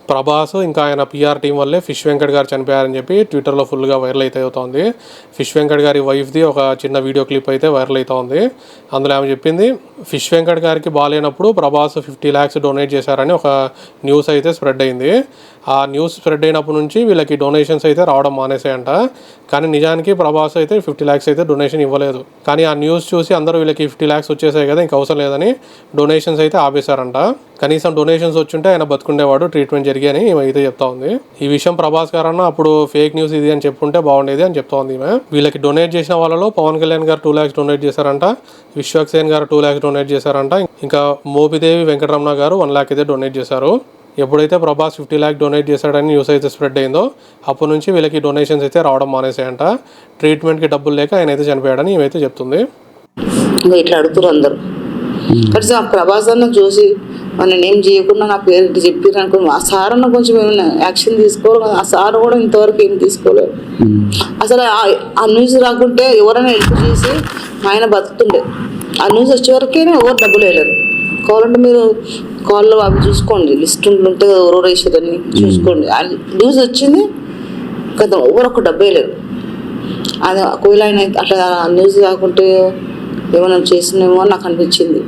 ప్రభాస్ ఇంకా ఆయన PR team వల్లే ఫిష్ వెంకట్ గారు చనిపోయారని చెప్పి ట్విట్టర్లో ఫుల్గా వైరల్ అయితే అవుతోంది. ఫిష్ వెంకట్ గారి వైఫ్ది ఒక చిన్న వీడియో క్లిప్ అయితే వైరల్ అవుతోంది. అందులో ఆమె చెప్పింది, ఫిష్ వెంకట్ గారికి బాగాలేనప్పుడు ప్రభాస్ 50 lakhs డొనేట్ చేశారని ఒక న్యూస్ అయితే స్ప్రెడ్ అయింది. ఆ న్యూస్ స్ప్రెడ్ అయినప్పటి నుంచి వీళ్ళకి డొనేషన్స్ అయితే రావడం మానేసాయంట. కానీ నిజానికి ప్రభాస్ అయితే 50 lakhs అయితే డొనేషన్ ఇవ్వలేదు. కానీ ఆ న్యూస్ చూసి అందరూ వీళ్ళకి 50 lakhs వచ్చేసాయి కదా, ఇంక అవసరం లేదని డొనేషన్స్ అయితే ఆపేశారంట. కనీసం డొనేషన్స్ వచ్చుంటే ఆయన బతుకుండేవాడు, ట్రీట్మెంట్ జరిగాని అయితే చెప్తా ఉంది. ఈ విషయం ప్రభాస్ గారన్న అప్పుడు ఫేక్ న్యూస్ ఇది అని చెప్పుంటే బాగుండేది అని చెప్తా ఉంది ఈమె. వీళ్ళకి డొనేట్ చేసిన వాళ్ళలో పవన్ కళ్యాణ్ గారు 2 lakhs డొనేట్ చేశారంట, విశ్వక్సేన్ గారు 2 lakhs డొనేట్ చేశారంట, ఇంకా మోపిదేవి వెంకటరమణ గారు 1 lakh అయితే డొనేట్ చేశారు. ఎప్పుడైతే ప్రభాస్ 50 lakhs డొనేట్ చేశాడని న్యూస్ అయితే స్ప్రెడ్ అయిందో అప్పటి నుంచి వీళ్ళకి డొనేషన్స్ అయితే రావడం మానేసాయంట. ట్రీట్మెంట్కి డబ్బులు లేక ఆయన అయితే చనిపోయాడని ఇవైతే చెప్తుంది. ఇట్లా అడుగుతారు అందరూ. కనీసం ఆ ప్రభాస్ అన్న చూసి నన్ను ఏం చేయకుండా నా పేరు చెప్పారు అనుకో, ఆ సార్ అన్న కొంచెం ఏమైనా యాక్షన్ తీసుకోవాలి కదా. ఆ సార్ కూడా ఇంతవరకు ఏం తీసుకోలేదు. అసలు ఆ న్యూస్ రాకుంటే ఎవరైనా హెల్ప్ చేసి ఆయన బతుకుతుండే. ఆ న్యూస్ వచ్చే వరకైనా ఎవరు డబ్బులు వేయలేరు. కావాలంటే మీరు కాల్లో అవి చూసుకోండి, లిస్ట్ ఉంటే ఎవరో వేసారని చూసుకోండి. ఆ న్యూస్ వచ్చింది కదా, ఎవరు ఒక డబ్బు వేయలేరు. అది ఒకవేళ ఆయన అట్లా న్యూస్ కాకుంటే ఏమైనా చేసినేమో అని నాకు అనిపించింది.